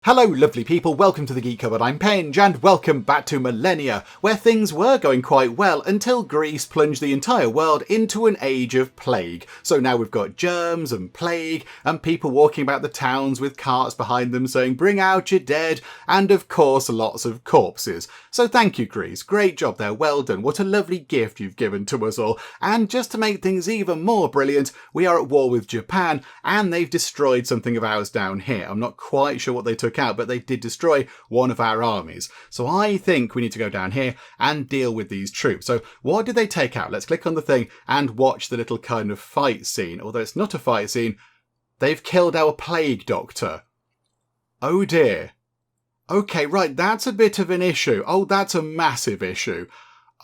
Hello lovely people, welcome to the Geek Cupboard, I'm Penge, and welcome back to Millennia, where things were going quite well until Greece plunged the entire world into an age of plague. So now we've got germs and plague, and people walking about the towns with carts behind them saying, "Bring out your dead," and of course lots of corpses. So thank you Greece, great job there, well done, what a lovely gift you've given to us all. And just to make things even more brilliant, we are at war with Japan, and they've destroyed something of ours down here. I'm not quite sure what they took out, but they did destroy one of our armies. So I think we need to go down here and deal with these troops. So what did they take out? Let's click on the thing and watch the little kind of fight scene. Although it's not a fight scene, they've killed our plague doctor. Oh dear. Okay, right, that's a bit of an issue. Oh, that's a massive issue.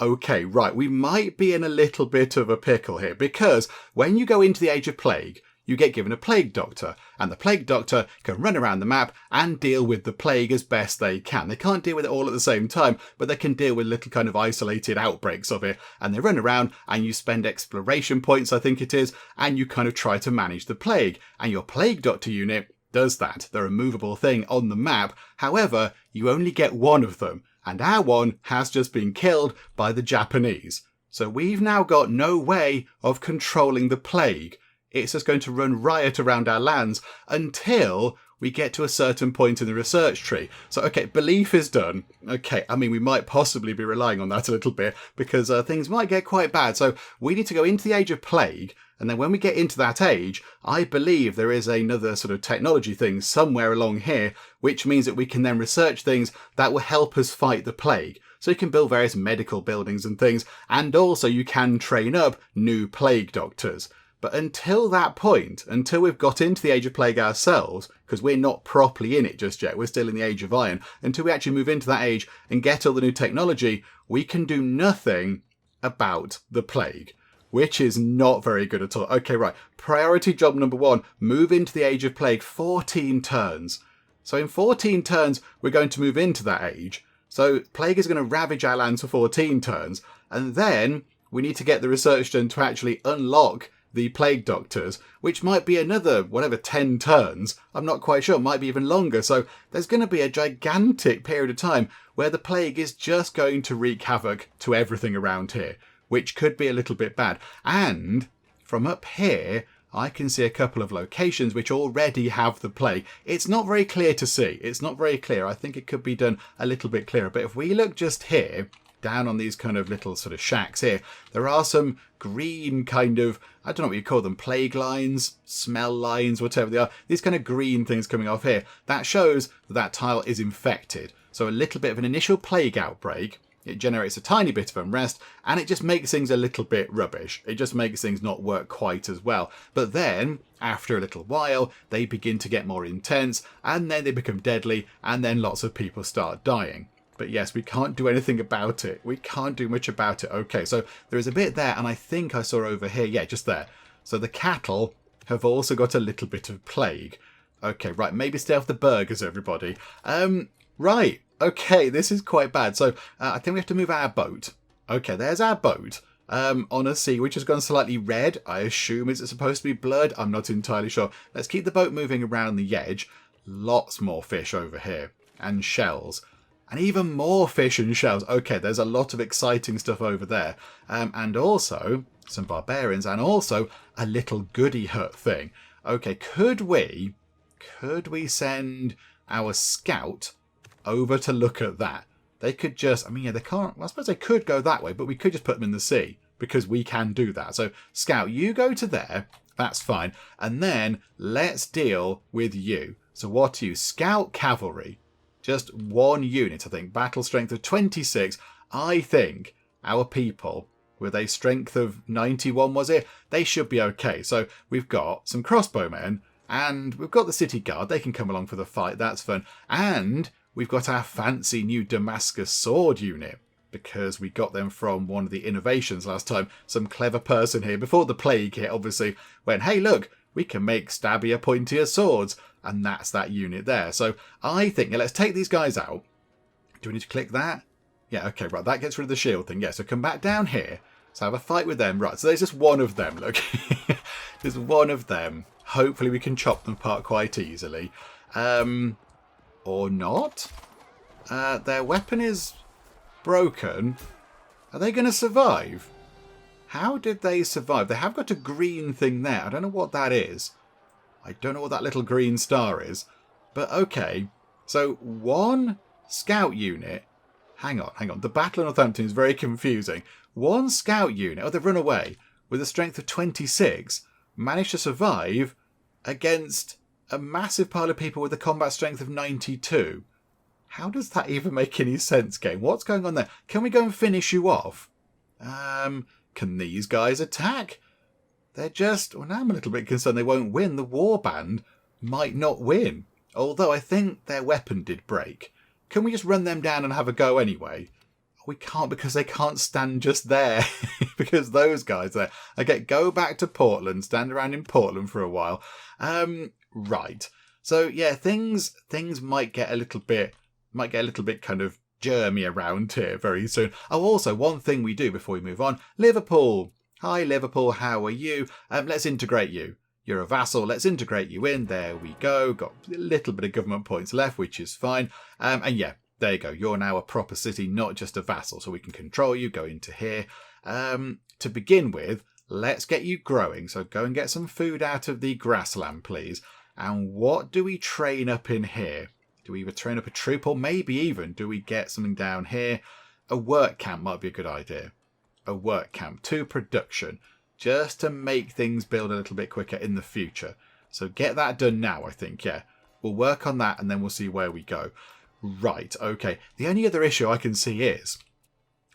Okay, right, we might be in a little bit of a pickle here, because when you go into the Age of Plague, you get given a plague doctor, and the plague doctor can run around the map and deal with the plague as best they can. They can't deal with it all at the same time, but they can deal with little kind of isolated outbreaks of it, and they run around and you spend exploration points, I think it is, and you kind of try to manage the plague, and your plague doctor unit does that. They're a movable thing on the map, however, you only get one of them, and our one has just been killed by the Japanese. So we've now got no way of controlling the plague. It's just going to run riot around our lands until we get to a certain point in the research tree. So, okay, belief is done. Okay, I mean, we might possibly be relying on that a little bit because things might get quite bad. So we need to go into the Age of Plague. And then when we get into that age, I believe there is another sort of technology thing somewhere along here, which means that we can then research things that will help us fight the plague. So you can build various medical buildings and things, and also you can train up new plague doctors. But until that point, until we've got into the Age of Plague ourselves, because we're not properly in it just yet, we're still in the Age of Iron, until we actually move into that age and get all the new technology, we can do nothing about the plague, which is not very good at all. Okay, right. Priority job number 1, move into the Age of Plague 14 turns. So in 14 turns, we're going to move into that age. So plague is going to ravage our lands for 14 turns, and then we need to get the research done to actually unlock the plague doctors, which might be another, 10 turns. I'm not quite sure. It might be even longer. So there's going to be a gigantic period of time where the plague is just going to wreak havoc to everything around here, which could be a little bit bad. And from up here, I can see a couple of locations which already have the plague. It's not very clear to see. It's not very clear. I think it could be done a little bit clearer. But if we look just here, down on these kind of little sort of shacks here, there are some green kind of, I don't know what you call them, plague lines, smell lines, whatever they are. These kind of green things coming off here. That shows that tile is infected. So a little bit of an initial plague outbreak. It generates a tiny bit of unrest, and it just makes things a little bit rubbish. It just makes things not work quite as well. But then, after a little while, they begin to get more intense, and then they become deadly, and then lots of people start dying. But yes, we can't do anything about it. We can't do much about it. Okay, so there is a bit there, and I think I saw over here. Yeah, just there. So the cattle have also got a little bit of plague. Okay, right, maybe stay off the burgers, everybody. Right, okay, this is quite bad. So I think we have to move our boat. Okay, there's our boat. On a sea which has gone slightly red. I assume is it supposed to be blood? I'm not entirely sure. Let's keep the boat moving around the edge. Lots more fish over here. And shells. And even more fish and shells. Okay, there's a lot of exciting stuff over there. And also some barbarians, and also a little goody hut thing. Okay, could we send our scout over to look at that? They could just, I mean, yeah, they can't, I suppose they could go that way, but we could just put them in the sea, because we can do that. So scout, you go to there, that's fine. And then let's deal with you. So what are you? Scout cavalry. Just one unit, I think. Battle strength of 26. I think our people, with a strength of 91, was it? They should be okay. So we've got some crossbowmen, and we've got the city guard. They can come along for the fight. That's fun. And we've got our fancy new Damascus sword unit, because we got them from one of the innovations last time. Some clever person here, before the plague hit, obviously, went, hey, look, we can make stabbier, pointier swords. And that's that unit there. So I think, let's take these guys out. Do we need to click that? Yeah, okay, right. That gets rid of the shield thing. Yeah, so come back down here. So have a fight with them. Right, so there's just one of them, look. There's one of them. Hopefully we can chop them apart quite easily. Or not? Their weapon is broken. Are they going to survive? How did they survive? They have got a green thing there. I don't know what that is. I don't know what that little green star is. But okay. So one scout unit. Hang on. The Battle of Northampton is very confusing. One scout unit. Oh, they've run away. With a strength of 26. Managed to survive against a massive pile of people with a combat strength of 92. How does that even make any sense, game? What's going on there? Can we go and finish you off? Can these guys attack? They're just... Well, now I'm a little bit concerned they won't win. The warband might not win. Although I think their weapon did break. Can we just run them down and have a go anyway? We can't because they can't stand just there. Because those guys there... Okay, go back to Portland. Stand around in Portland for a while. Right. So, yeah, things might get a little bit kind of germy around here very soon. Oh, also, one thing we do before we move on. Liverpool. Hi, Liverpool. How are you? Let's integrate you. You're a vassal. Let's integrate you in. There we go. Got a little bit of government points left, which is fine. And yeah, there you go. You're now a proper city, not just a vassal. So we can control you. Go into here. To begin with, let's get you growing. So go and get some food out of the grassland, please. And what do we train up in here? Do we either train up a troop or maybe even do we get something down here? A work camp might be a good idea. A work camp to production. Just to make things build a little bit quicker in the future. So get that done now, I think, yeah. We'll work on that and then we'll see where we go. Right, okay. The only other issue I can see is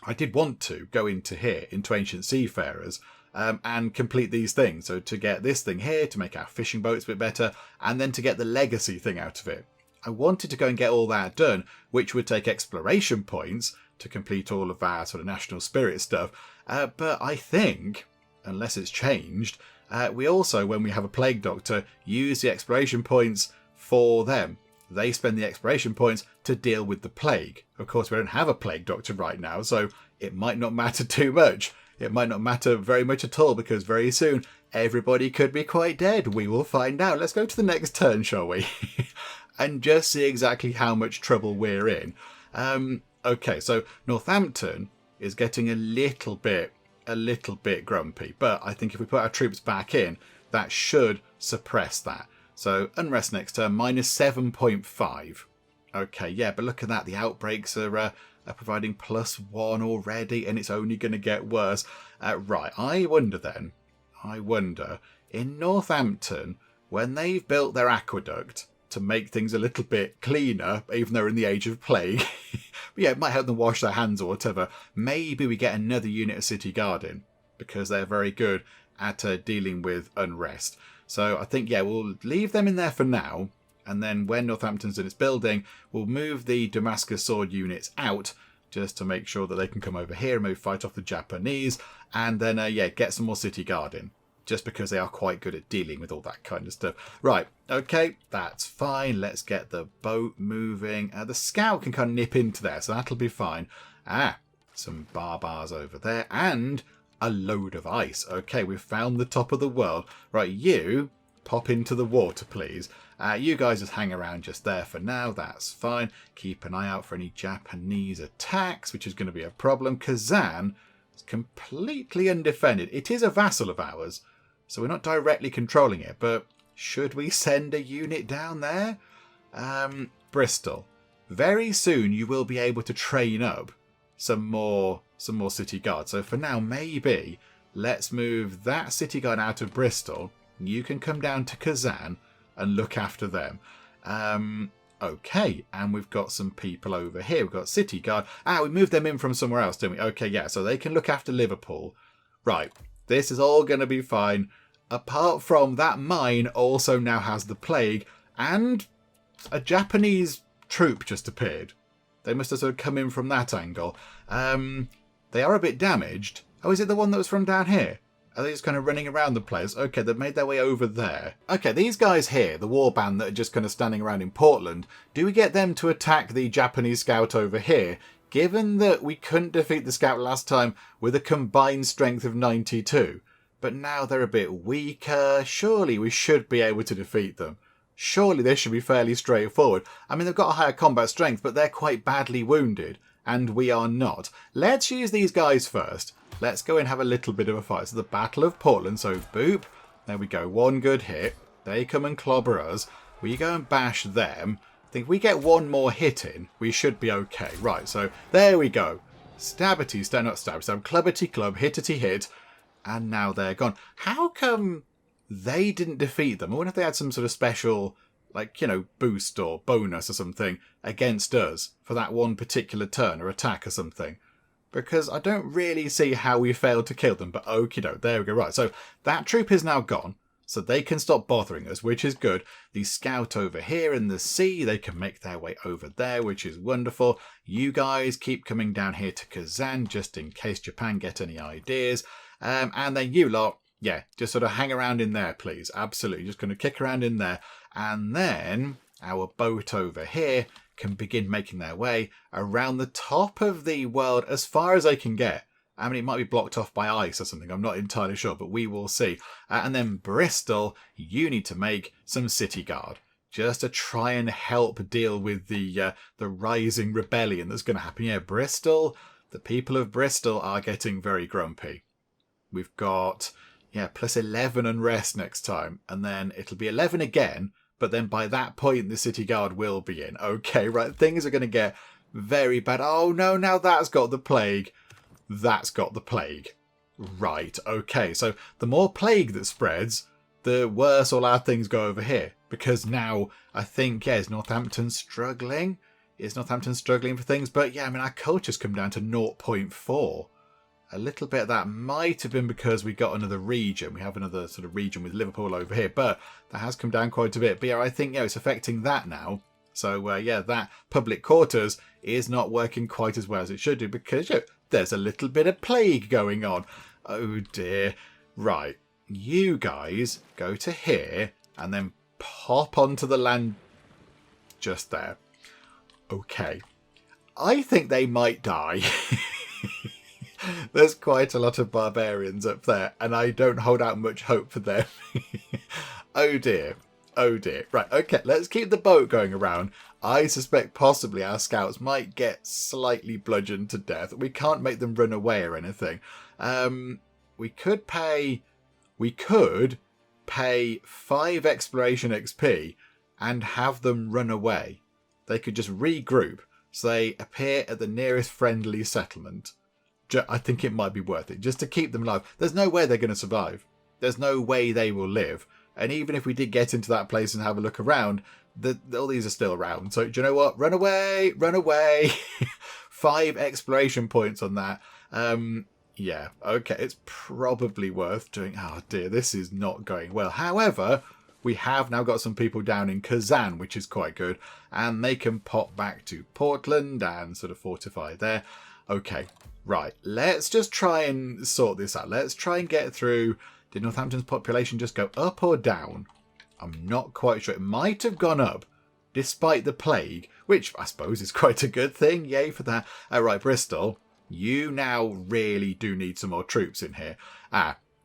I did want to go into here, into Ancient Seafarers, and complete these things. So to get this thing here, to make our fishing boats a bit better, and then to get the legacy thing out of it. I wanted to go and get all that done, which would take exploration points to complete all of our sort of national spirit stuff. But I think, unless it's changed, we also, when we have a plague doctor, use the exploration points for them. They spend the exploration points to deal with the plague. Of course, we don't have a plague doctor right now, so it might not matter too much. It might not matter very much at all, because very soon everybody could be quite dead. We will find out. Let's go to the next turn, shall we? And just see exactly how much trouble we're in. Okay, so Northampton is getting a little bit grumpy. But I think if we put our troops back in, that should suppress that. So unrest next turn, minus 7.5. Okay, yeah, but look at that. The outbreaks are providing +1 already, and it's only going to get worse. Right, I wonder, in Northampton, when they've built their aqueduct to make things a little bit cleaner, even though we're in the age of plague, but yeah, it might help them wash their hands or whatever, maybe we get another unit of city guarding, because they're very good at dealing with unrest. So I think, yeah, we'll leave them in there for now. And then when Northampton's in its building, we'll move the Damascus sword units out just to make sure that they can come over here and maybe fight off the Japanese. And then, yeah, get some more city guarding. Just because they are quite good at dealing with all that kind of stuff. Right, okay, that's fine. Let's get the boat moving. The scout can kind of nip into there, so that'll be fine. Some barbars over there. And a load of ice. Okay, we've found the top of the world. Right, you pop into the water, please. You guys just hang around just there for now. That's fine. Keep an eye out for any Japanese attacks, which is going to be a problem. Kazan is completely undefended. It is a vassal of ours, so we're not directly controlling it. But should we send a unit down there? Bristol. Very soon you will be able to train up some more city guard. So for now, maybe let's move that city guard out of Bristol. You can come down to Kazan and look after them. Okay, and we've got some people over here. We've got city guard. We moved them in from somewhere else, didn't we? Okay, yeah, so they can look after Liverpool. Right, this is all going to be fine. Apart from that mine also now has the plague, and a Japanese troop just appeared. They must have sort of come in from that angle. They are a bit damaged. Oh, is it the one that was from down here? Are they just kind of running around the place? Okay, they've made their way over there. Okay, these guys here, the warband that are just kind of standing around in Portland, do we get them to attack the Japanese scout over here? Given that we couldn't defeat the scout last time with a combined strength of 92, but now they're a bit weaker, surely we should be able to defeat them. Surely this should be fairly straightforward. I mean, they've got a higher combat strength, but they're quite badly wounded. And we are not. Let's use these guys first. Let's go and have a little bit of a fight. So the Battle of Portland. So boop. There we go. One good hit. They come and clobber us. We go and bash them. I think if we get one more hit in, we should be okay. Right, so there we go. Stabbity, not stab, clubbity club, hittity hit. And now they're gone. How come they didn't defeat them? I wonder if they had some sort of special, like, you know, boost or bonus or something against us for that one particular turn or attack or something. Because I don't really see how we failed to kill them, but okie doke, there we go. Right, so that troop is now gone, so they can stop bothering us, which is good. The scout over here in the sea, they can make their way over there, which is wonderful. You guys keep coming down here to Kazan, just in case Japan get any ideas. And then you lot, yeah, just sort of hang around in there, please. Absolutely, just going to kick around in there. And then our boat over here can begin making their way around the top of the world as far as they can get. I mean, it might be blocked off by ice or something. I'm not entirely sure, but we will see. And then Bristol, you need to make some city guard just to try and help deal with the rising rebellion that's going to happen. Yeah, Bristol, the people of Bristol are getting very grumpy. We've got, yeah, plus 11 unrest next time. And then it'll be 11 again. But then by that point, the city guard will be in. Okay, right. Things are going to get very bad. Oh, no, now that's got the plague. That's got the plague. Right, okay. So the more plague that spreads, the worse all our things go over here. Because now, I think, yeah, is Northampton struggling? Is Northampton struggling for things? But yeah, I mean, our culture's come down to 0.4. A little bit of that might have been because we got another region. We have another sort of region with Liverpool over here, but that has come down quite a bit. But yeah, I think, yeah, it's affecting that now. So yeah, that public quarters is not working quite as well as it should do because, you know, there's a little bit of plague going on. Oh dear. Right. You guys go to here and then pop onto the land just there. Okay. I think they might die. There's quite a lot of barbarians up there, and I don't hold out much hope for them. Oh dear. Oh dear. Right, okay, let's keep the boat going around. I suspect possibly our scouts might get slightly bludgeoned to death. We can't make them run away or anything. We could pay 5 exploration XP and have them run away. They could just regroup, so they appear at the nearest friendly settlement. I think it might be worth it, just to keep them alive. There's no way they're going to survive. There's no way they will live. And even if we did get into that place and have a look around, all these are still around. So do you know what? Run away! Run away! 5 exploration points on that. Yeah, okay, it's probably worth doing. Oh dear, this is not going well. However, we have now got some people down in Kazan, which is quite good. And they can pop back to Portland and sort of fortify there. Okay. Right, let's just try and sort this out. Let's try and get through. Did Northampton's population just go up or down? I'm not quite sure. It might have gone up, despite the plague, which I suppose is quite a good thing. Yay for that. Right, Bristol, you now really do need some more troops in here.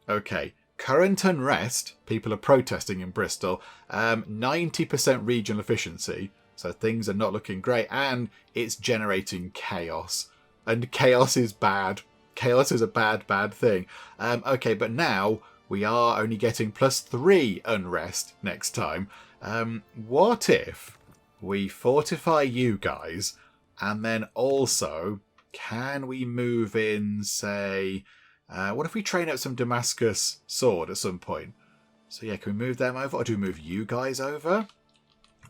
Okay. Current unrest, people are protesting in Bristol. 90% regional efficiency, so things are not looking great, and it's generating chaos. And chaos is bad. Chaos is a bad thing. Okay, but now we are only getting +3 unrest next time. What if we fortify you guys, and then also, can we move in, say, what if we train up some Damascus sword at some point? So yeah, can we move them over, or do we move you guys over?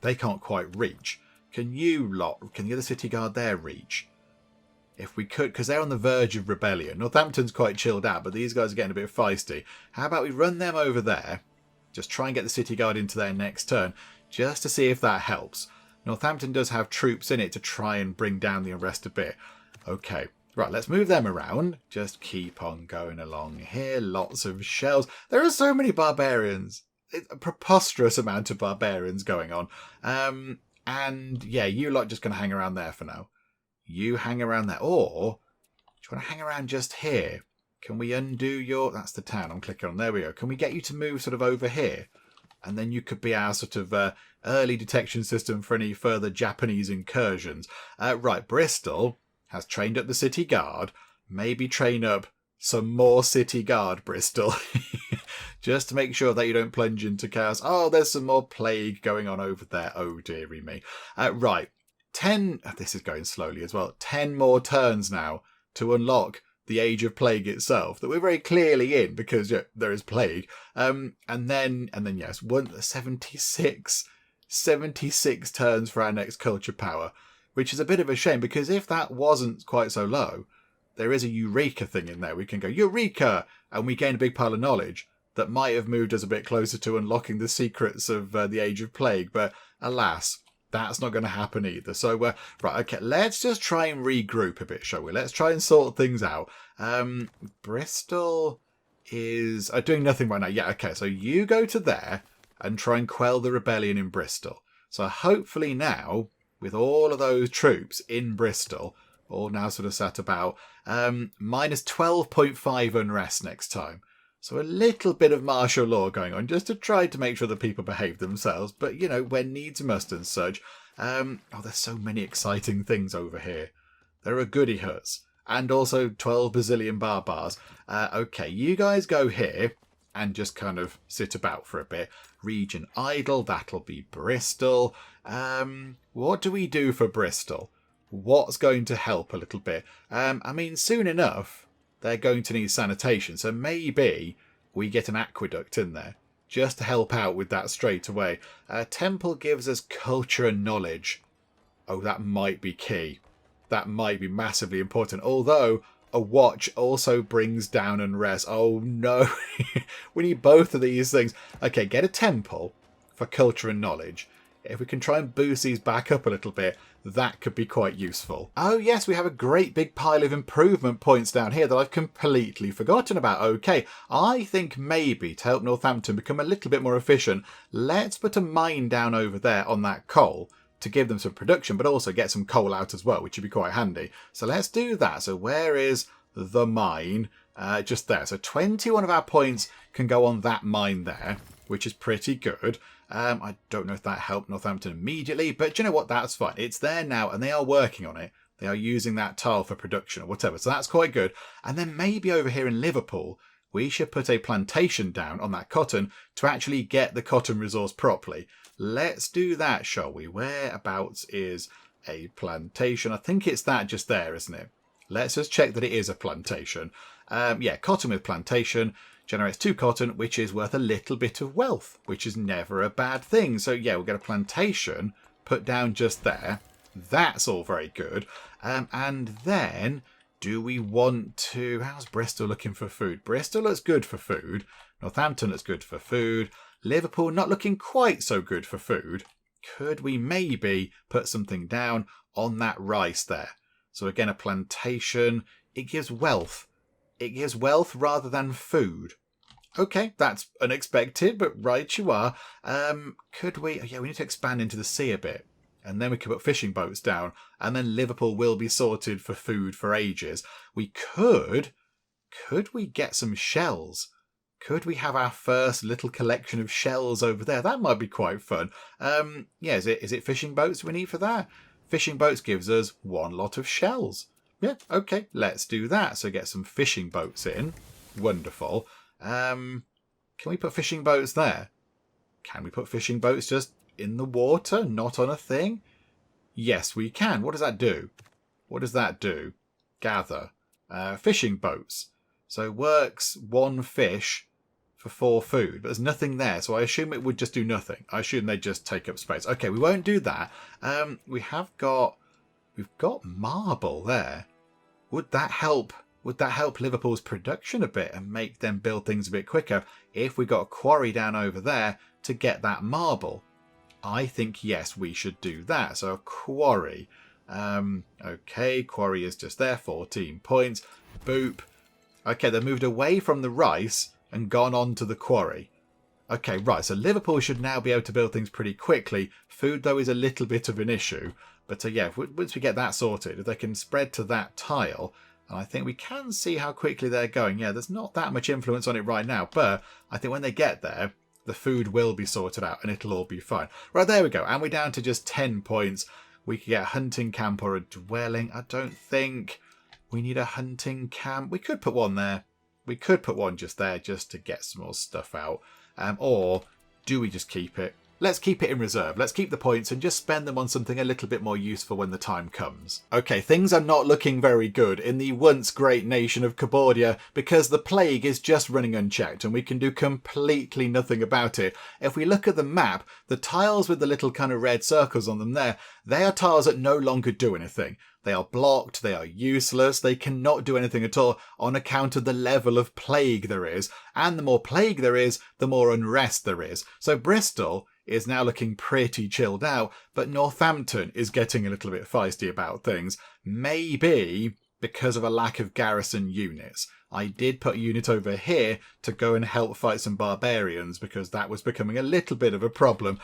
They can't quite reach. Can the other city guard there reach? If we could, because they're on the verge of rebellion. Northampton's quite chilled out, but these guys are getting a bit feisty. How about we run them over there? Just try and get the city guard into their next turn, just to see if that helps. Northampton does have troops in it to try and bring down the unrest a bit. Okay, right, let's move them around. Just keep on going along here. Lots of shells. There are so many barbarians. It's a preposterous amount of barbarians going on. And yeah, you lot just going to hang around there for now. You hang around there. Or, do you want to hang around just here? Can we undo your... That's the town I'm clicking on. There we go. Can we get you to move sort of over here? and then you could be our sort of early detection system for any further Japanese incursions. Right, Bristol has trained up the city guard. Maybe train up some more city guard, Bristol. Just to make sure that you don't plunge into chaos. Oh, there's some more plague going on over there. Oh, dearie me. Right, 10... This is going slowly as well. 10 more turns now to unlock the Age of Plague itself, that we're very clearly in, because there is plague. And then yes, 76 turns for our next culture power, which is a bit of a shame, because if that wasn't quite so low, there is a Eureka thing in there. We can go, Eureka! And we gain a big pile of knowledge that might have moved us a bit closer to unlocking the secrets of the Age of Plague. But alas, that's not going to happen either. So, right, okay, let's just try and regroup a bit, shall we? Let's try and sort things out. Bristol is doing nothing right now. Yeah, okay, so you go to there and try and quell the rebellion in Bristol. So hopefully now, with all of those troops in Bristol, all now sort of sat about, minus 12.5 unrest next time. So a little bit of martial law going on, just to try to make sure that people behave themselves. But, when needs must and such. There's so many exciting things over here. There are goody huts. And also 12 bazillion barbars. Okay, you guys go here and just kind of sit about for a bit. Region idle, that'll be Bristol. What do we do for Bristol? What's going to help a little bit? Soon enough, they're going to need sanitation. So maybe we get an aqueduct in there just to help out with that straight away. Temple gives us culture and knowledge. Oh, that might be key. That might be massively important. Although a watch also brings down unrest. Oh no, we need both of these things. Okay, get a temple for culture and knowledge. If we can try and boost these back up a little bit, that could be quite useful. Oh yes, we have a great big pile of improvement points down here that I've completely forgotten about. Okay, I think maybe to help Northampton become a little bit more efficient, let's put a mine down over there on that coal to give them some production, but also get some coal out as well, which would be quite handy. So let's do that. So where is the mine? Just there. So 21 of our points can go on that mine there, which is pretty good. I don't know if that helped Northampton immediately, but do you know what? That's fine. It's there now, and they are working on it. They are using that tile for production or whatever, so that's quite good. And then maybe over here in Liverpool, we should put a plantation down on that cotton to actually get the cotton resource properly. Let's do that, shall we? Whereabouts is a plantation? I think it's that just there, isn't it? Let's just check that it is a plantation. Yeah, cotton with plantation generates 2 cotton, which is worth a little bit of wealth, which is never a bad thing. So yeah, we'll get a plantation put down just there. That's all very good. And then, do we want to... How's Bristol looking for food? Bristol looks good for food. Northampton looks good for food. Liverpool not looking quite so good for food. Could we maybe put something down on that rice there? So again, a plantation. It gives wealth. It gives wealth rather than food. Okay, that's unexpected, but right you are. Could we... Yeah, we need to expand into the sea a bit. And then we could put fishing boats down. And then Liverpool will be sorted for food for ages. We could... Could we get some shells? Could we have our first little collection of shells over there? That might be quite fun. Yeah, is it fishing boats we need for that? Fishing boats gives us 1 lot of shells. Yeah, okay, let's do that. So get some fishing boats in. Wonderful. Can we put fishing boats there? Can we put fishing boats just in the water, not on a thing? Yes, we can. What does that do? What does that do? Gather. Fishing boats. So works 1 fish for 4 food, but there's nothing there, so I assume it would just do nothing. I assume they just take up space. Okay, we won't do that. We've got marble there. Would that help? Would that help Liverpool's production a bit and make them build things a bit quicker if we got a quarry down over there to get that marble? I think yes, we should do that. So a quarry. Okay, quarry is just there. 14 points. Boop. Okay, they moved away from the rice and gone on to the quarry. Okay, right, so Liverpool should now be able to build things pretty quickly. Food, though, is a little bit of an issue. But yeah, once we get that sorted, if they can spread to that tile, and I think we can see how quickly they're going. Yeah, there's not that much influence on it right now, but I think when they get there, the food will be sorted out and it'll all be fine. Right, there we go. And we're down to just 10 points. We could get a hunting camp or a dwelling. I don't think we need a hunting camp. We could put one there. We could put one just there just to get some more stuff out. Or do we just keep it? Let's keep it in reserve. Let's keep the points and just spend them on something a little bit more useful when the time comes. Okay, things are not looking very good in the once great nation of Cupboardia because the plague is just running unchecked and we can do completely nothing about it. If we look at the map, the tiles with the little kind of red circles on them there, they are tiles that no longer do anything. They are blocked, they are useless, they cannot do anything at all on account of the level of plague there is. And the more plague there is, the more unrest there is. So Bristol is now looking pretty chilled out, but Northampton is getting a little bit feisty about things. Maybe because of a lack of garrison units. I did put a unit over here to go and help fight some barbarians because that was becoming a little bit of a problem.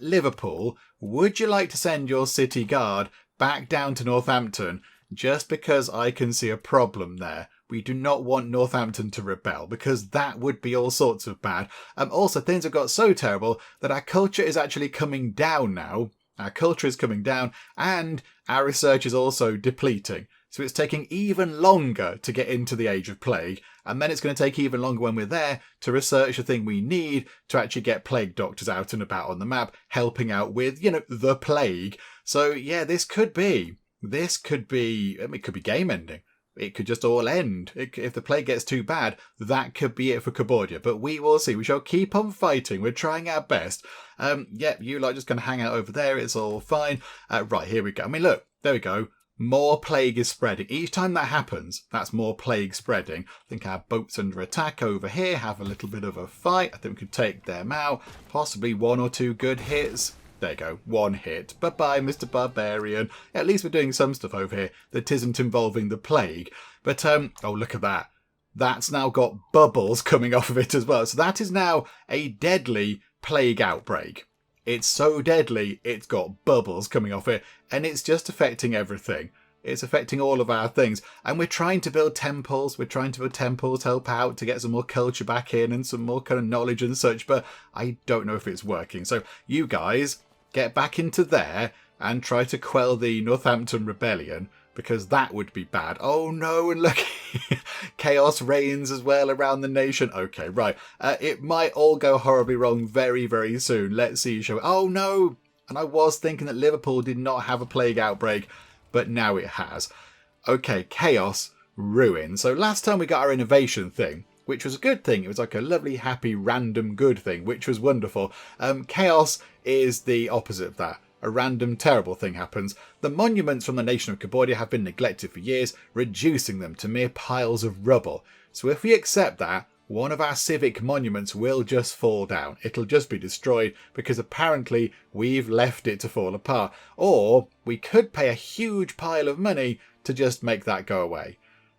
Liverpool, would you like to send your city guard back down to Northampton just because I can see a problem there? We do not want Northampton to rebel because that would be all sorts of bad. Also, things have got so terrible that our culture is actually coming down now. Our culture is coming down and our research is also depleting. So it's taking even longer to get into the Age of Plague. And then it's going to take even longer when we're there to research the thing we need to actually get plague doctors out and about on the map, helping out with, the plague. So yeah, this could be, it could be game ending. It could just all end. If the plague gets too bad, that could be it for Cupboardia. But we will see. We shall keep on fighting. We're trying our best. You lot just going to hang out over there. It's all fine. Right, here we go. I mean, look, there we go. More plague is spreading. Each time that happens, that's more plague spreading. I think our boat's under attack over here. Have a little bit of a fight. I think we could take them out. Possibly 1 or 2 good hits. There you go, 1 hit. Bye-bye, Mr. Barbarian. At least we're doing some stuff over here that isn't involving the plague. But, oh, look at that. That's now got bubbles coming off of it as well. So that is now a deadly plague outbreak. It's so deadly, it's got bubbles coming off it, and it's just affecting everything. It's affecting all of our things. And we're trying to build temples. We're trying to build temples, help out to get some more culture back in and some more kind of knowledge and such. But I don't know if it's working. So you guys get back into there and try to quell the Northampton rebellion, because that would be bad. Oh no, and look, chaos reigns as well around the nation. Okay, right. It might all go horribly wrong very, very soon. Let's see. Oh no, and I was thinking that Liverpool did not have a plague outbreak, but now it has. Okay, chaos, ruin. So last time we got our innovation thing, which was a good thing. It was like a lovely, happy, random good thing, which was wonderful. Chaos is the opposite of that. A random, terrible thing happens. The monuments from the Nation of Cupboardia have been neglected for years, reducing them to mere piles of rubble. So if we accept that, one of our civic monuments will just fall down. It'll just be destroyed because apparently we've left it to fall apart. Or we could pay a huge pile of money to just make that go away.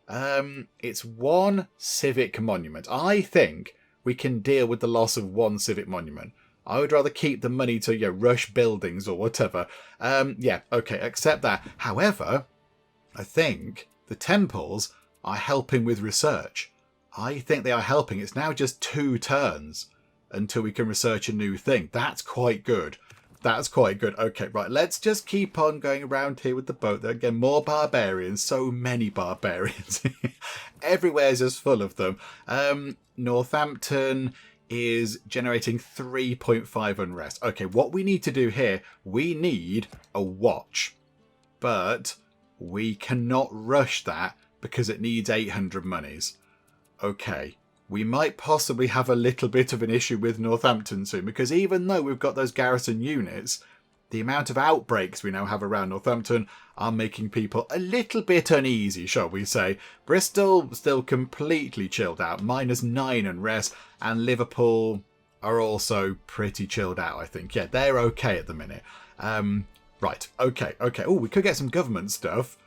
It's 1 civic monument. I think we can deal with the loss of 1 civic monument. I would rather keep the money to rush buildings or whatever. Okay, accept that. However, I think the temples are helping with research. I think they are helping. It's now just 2 turns until we can research a new thing. That's quite good. That's quite good. Okay, right. Let's just keep on going around here with the boat. There again, more barbarians. So many barbarians. Everywhere's just full of them. Northampton is generating 3.5 unrest. Okay, what we need to do here, we need a watch. But we cannot rush that because it needs 800 monies. Okay, we might possibly have a little bit of an issue with Northampton soon, because even though we've got those garrison units, the amount of outbreaks we now have around Northampton are making people a little bit uneasy, shall we say. Bristol still completely chilled out, -9 unrest, and Liverpool are also pretty chilled out, I think. Yeah, they're okay at the minute. Right, okay. Oh, we could get some government stuff.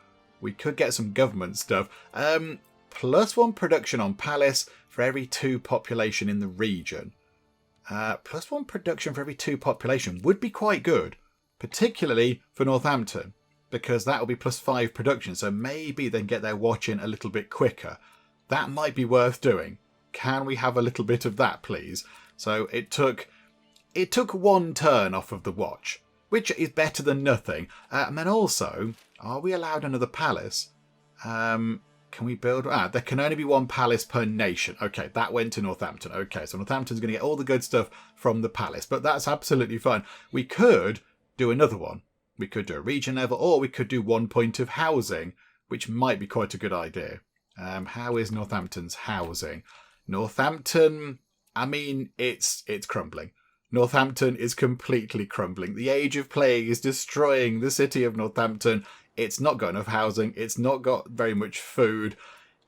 +1 production on Palace for every 2 population in the region. +1 production for every 2 population would be quite good. Particularly for Northampton, because that will be +5 production, so maybe they can get their watch in a little bit quicker. That might be worth doing. Can we have a little bit of that, please? So it took one turn off of the watch, which is better than nothing. And then also, are we allowed another palace? Can we build... there can only be one palace per nation. Okay, that went to Northampton. Okay, so Northampton's going to get all the good stuff from the palace, but that's absolutely fine. We could do another one. We could do a region level, or we could do 1 point of housing, which might be quite a good idea. How is Northampton's housing? Northampton, I mean, it's crumbling. Northampton is completely crumbling. The Age of Plague is destroying the city of Northampton. It's not got enough housing. It's not got very much food.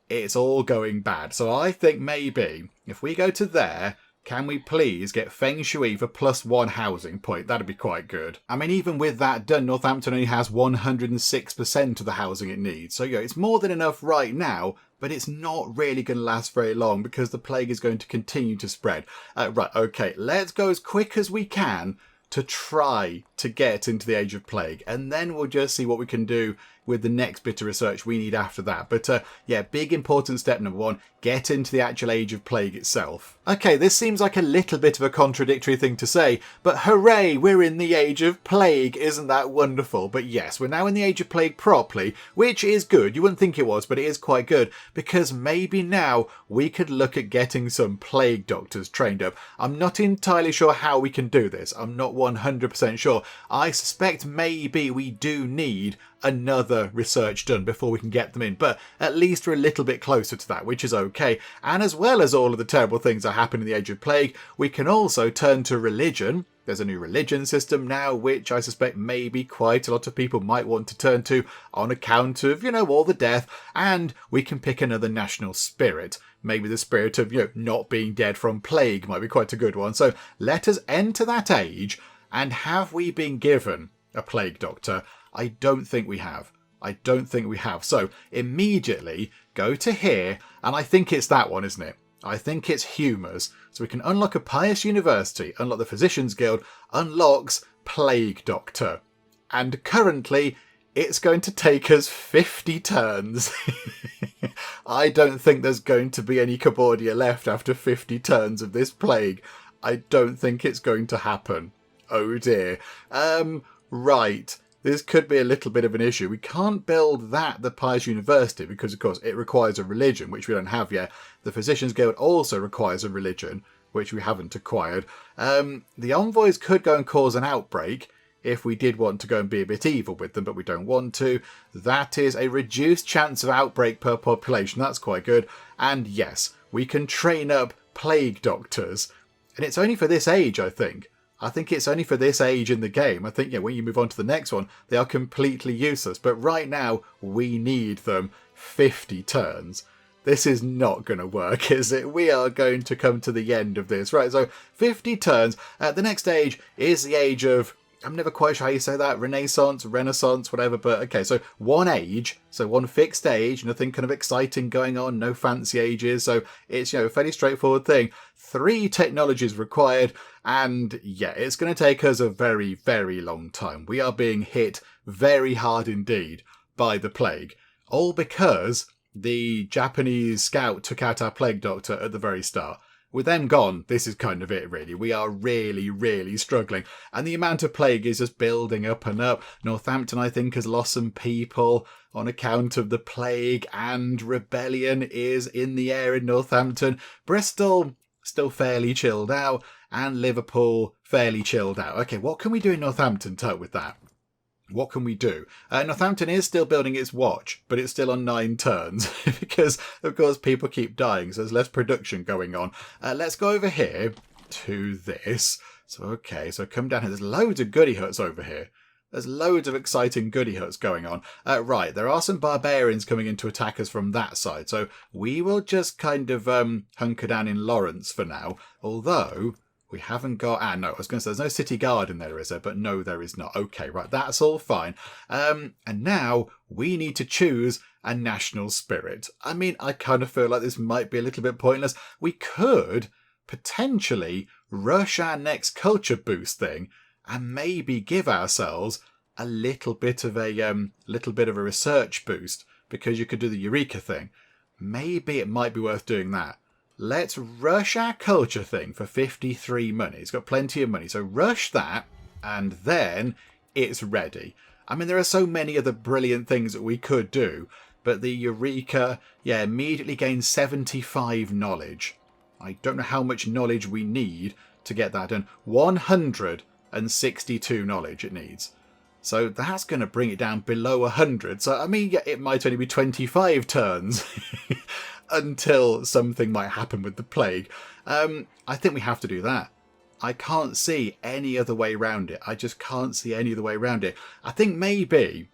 It's all going bad. So I think maybe if we go to there, can we please get Feng Shui for +1 housing point? That'd be quite good. I mean, even with that done, Northampton only has 106% of the housing it needs. So, yeah, it's more than enough right now, but it's not really going to last very long because the plague is going to continue to spread. Right, okay, let's go as quick as we can to try to get into the Age of Plague, and then we'll just see what we can do with the next bit of research we need after that. But yeah, big important step number 1, get into the actual Age of Plague itself. Okay, this seems like a little bit of a contradictory thing to say, but hooray, we're in the Age of Plague, isn't that wonderful? But yes, we're now in the Age of Plague properly, which is good. You wouldn't think it was, but it is quite good, because maybe now we could look at getting some plague doctors trained up. I'm not entirely sure how we can do this. I'm not 100% sure. I suspect maybe we do need another research done before we can get them in, but at least we're a little bit closer to that, which is okay. And as well as all of the terrible things that happen in the Age of Plague, we can also turn to religion. There's a new religion system now, which I suspect maybe quite a lot of people might want to turn to on account of, all the death, and we can pick another national spirit. Maybe the spirit of, not being dead from plague might be quite a good one. So let us enter that age, and have we been given a plague doctor? I don't think we have. So immediately go to here, and I think it's that one, isn't it? I think it's humours. So we can unlock a pious university, unlock the Physicians Guild, unlocks Plague Doctor. And currently, it's going to take us 50 turns. I don't think there's going to be any Cupboardia left after 50 turns of this plague. I don't think it's going to happen. Oh dear. Right. This could be a little bit of an issue. We can't build the Pious University because, of course, it requires a religion, which we don't have yet. The Physicians Guild also requires a religion, which we haven't acquired. The envoys could go and cause an outbreak if we did want to go and be a bit evil with them, but we don't want to. That is a reduced chance of outbreak per population. That's quite good. And yes, we can train up plague doctors. And it's only for this age, I think. I think it's only for this age in the game. I think, when you move on to the next one, they are completely useless. But right now, we need them 50 turns. This is not going to work, is it? We are going to come to the end of this. Right, so 50 turns. The next age is the age of... I'm never quite sure how you say that. Renaissance, whatever. But okay, so one age. So one fixed age. Nothing kind of exciting going on. No fancy ages. So it's, a fairly straightforward thing. 3 technologies required. And yeah, it's going to take us a very, very long time. We are being hit very hard indeed by the plague. All because the Japanese scout took out our plague doctor at the very start. With them gone, this is kind of it, really. We are really, really struggling. And the amount of plague is just building up and up. Northampton, I think, has lost some people on account of the plague, and rebellion is in the air in Northampton. Bristol, still fairly chilled out, and Liverpool, fairly chilled out. Okay, what can we do in Northampton to help with that? What can we do? Northampton is still building its watch, but it's still on 9 turns because, of course, people keep dying, so there's less production going on. Let's go over here to this. So, okay, so come down here. There's loads of goody huts over here. There's loads of exciting goody huts going on. Right, there are some barbarians coming in to attack us from that side, so we will just kind of hunker down in Lawrence for now, although... we haven't got... no, I was going to say, there's no city guard in there, is there? But no, there is not. Okay, right, that's all fine. And now we need to choose a national spirit. I mean, I kind of feel like this might be a little bit pointless. We could potentially rush our next culture boost thing and maybe give ourselves a little bit of a research boost, because you could do the Eureka thing. Maybe it might be worth doing that. let's rush our culture thing for 53 money. It's got plenty of money. So rush that, and then it's ready. I mean, there are so many other brilliant things that we could do, but the Eureka, yeah, immediately gains 75 knowledge. I don't know how much knowledge we need to get that done. 162 knowledge it needs. So that's going to bring it down below 100. So, I mean, yeah, it might only be 25 turns until something might happen with the plague. I think we have to do that. I can't see any other way around it. I just can't see any other way around it. I think maybe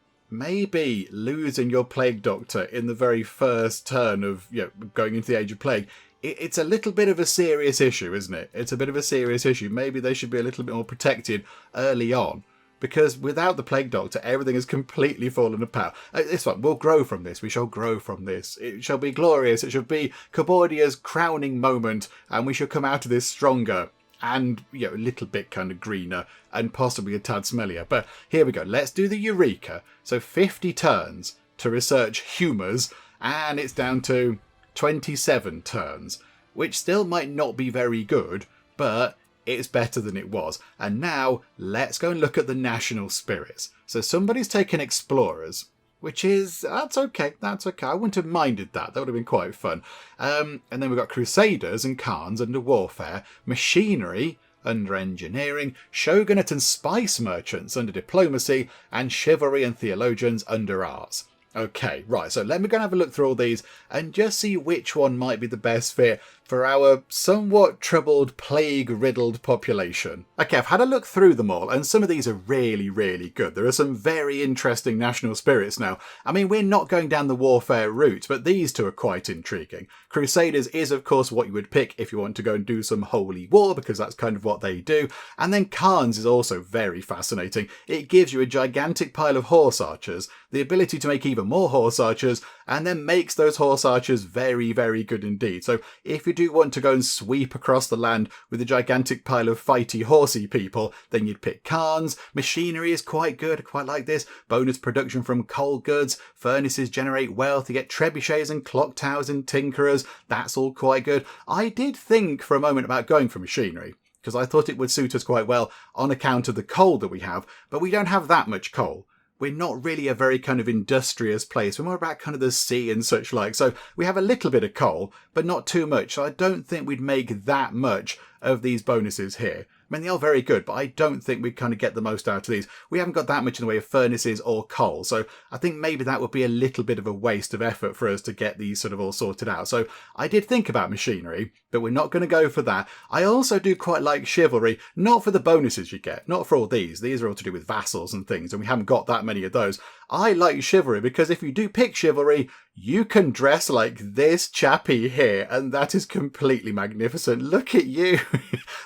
losing your plague doctor in the very first turn of going into the Age of Plague, it's a little bit of a serious issue, isn't it? It's a bit of a serious issue. Maybe they should be a little bit more protected early on, because without the plague doctor, everything has completely fallen apart. This one, we'll grow from this. We shall grow from this. It shall be glorious. It shall be Cupboardia's crowning moment, and we shall come out of this stronger and a little bit kind of greener and possibly a tad smellier. But here we go. Let's do the Eureka. So 50 turns to research humours, and it's down to 27 turns, which still might not be very good, but it's better than it was. And now let's go and look at the national spirits. So somebody's taken explorers, which is, that's okay. I wouldn't have minded that. That would have been quite fun. And then we've got Crusaders and Khans under Warfare, Machinery under Engineering, Shogunate and Spice Merchants under Diplomacy, and Chivalry and Theologians under Arts. Okay, right, so let me go and have a look through all these and just see which one might be the best fit for our somewhat troubled, plague-riddled population. Okay, I've had a look through them all, and some of these are really, really good. There are some very interesting national spirits now. I mean, we're not going down the warfare route, but these two are quite intriguing. Crusaders is, of course, what you would pick if you want to go and do some holy war, because that's kind of what they do. And then Khans is also very fascinating. It gives you a gigantic pile of horse archers, the ability to make even more horse archers, and then makes those horse archers very, very good indeed. So if you do want to go and sweep across the land with a gigantic pile of fighty, horsey people, then you'd pick Khans. Machinery is quite good. I quite like this. Bonus production from coal goods. Furnaces generate wealth. You get trebuchets and clock towers and tinkerers. That's all quite good. I did think for a moment about going for machinery, because I thought it would suit us quite well on account of the coal that we have, but we don't have that much coal. We're not really a very kind of industrious place. We're more about kind of the sea and such like. So we have a little bit of coal, but not too much. So I don't think we'd make that much of these bonuses here. I mean, they are very good, but I don't think we kind of get the most out of these. We haven't got that much in the way of furnaces or coal. So I think maybe that would be a little bit of a waste of effort for us to get these sort of all sorted out. So I did think about machinery, but we're not going to go for that. I also do quite like chivalry, not for the bonuses you get, not for all these. These are all to do with vassals and things, and we haven't got that many of those. I like chivalry because if you do pick chivalry, you can dress like this chappy here, and that is completely magnificent. Look at you.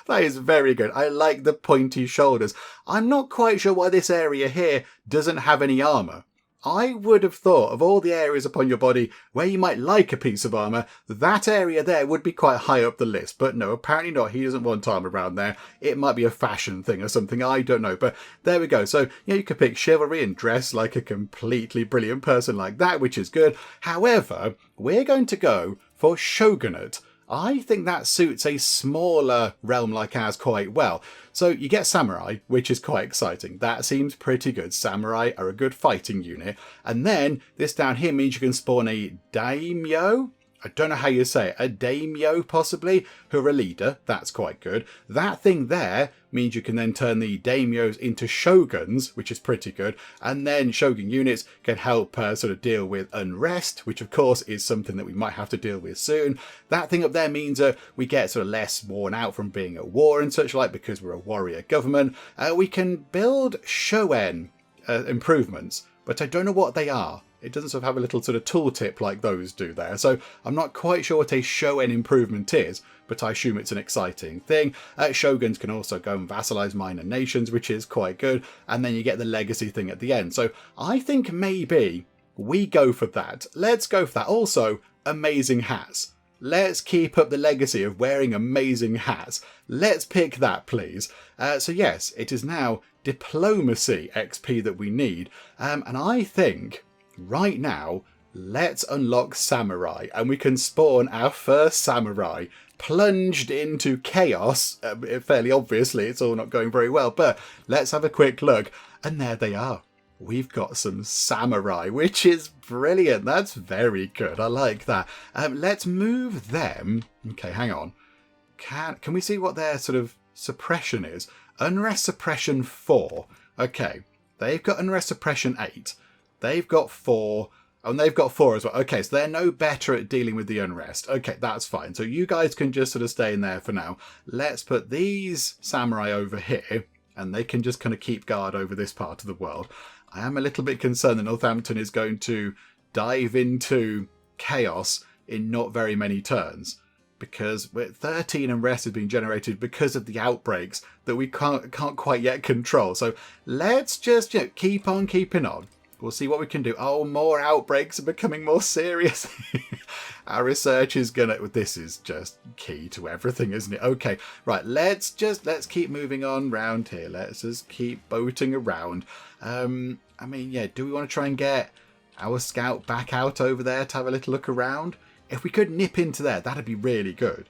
That is very good. I like the pointy shoulders. I'm not quite sure why this area here doesn't have any armour. I would have thought of all the areas upon your body where you might like a piece of armour, that area there would be quite high up the list. But no, apparently not. He doesn't want armour around there. It might be a fashion thing or something. I don't know. But there we go. So, you could pick chivalry and dress like a completely brilliant person like that, which is good. However, we're going to go for shogunate. I think that suits a smaller realm like ours quite well. So you get samurai, which is quite exciting. That seems pretty good. Samurai are a good fighting unit. And then this down here means you can spawn a daimyo. I don't know how you say it, a daimyo possibly, who are a leader. That's quite good. That thing there means you can then turn the daimyos into shoguns, which is pretty good. And then shogun units can help sort of deal with unrest, which of course is something that we might have to deal with soon. That thing up there means we get sort of less worn out from being at war and such like, because we're a warrior government. We can build shoen improvements, but I don't know what they are. It doesn't sort of have a little sort of tooltip like those do there. So I'm not quite sure what a shoen improvement is, but I assume it's an exciting thing. Shoguns can also go and vassalize minor nations, which is quite good. And then you get the legacy thing at the end. So I think maybe we go for that. Let's go for that. Also, amazing hats. Let's keep up the legacy of wearing amazing hats. Let's pick that, please. So yes, it is now diplomacy XP that we need. And I think right now, let's unlock samurai, and we can spawn our first samurai plunged into chaos. Fairly obviously, it's all not going very well, but let's have a quick look. And there they are. We've got some samurai, which is brilliant. That's very good. I like that. Let's move them. Okay, hang on. Can we see what their sort of suppression is? Unrest suppression 4. Okay, they've got unrest suppression 8. They've got 4. And they've got 4 as well. Okay, so they're no better at dealing with the unrest. Okay, that's fine. So you guys can just sort of stay in there for now. Let's put these samurai over here, and they can just kind of keep guard over this part of the world. I am a little bit concerned that Northampton is going to dive into chaos in not very many turns, because 13 unrest has been generated because of the outbreaks that we can't quite yet control. So let's just keep on keeping on. We'll see what we can do. Oh, more outbreaks are becoming more serious. Our research is this is just key to everything, isn't it? Okay, right, let's keep moving on round here. Let's just keep boating around. I mean, yeah, do we want to try and get our scout back out over there to have a little look around? If we could nip into there, that'd be really good.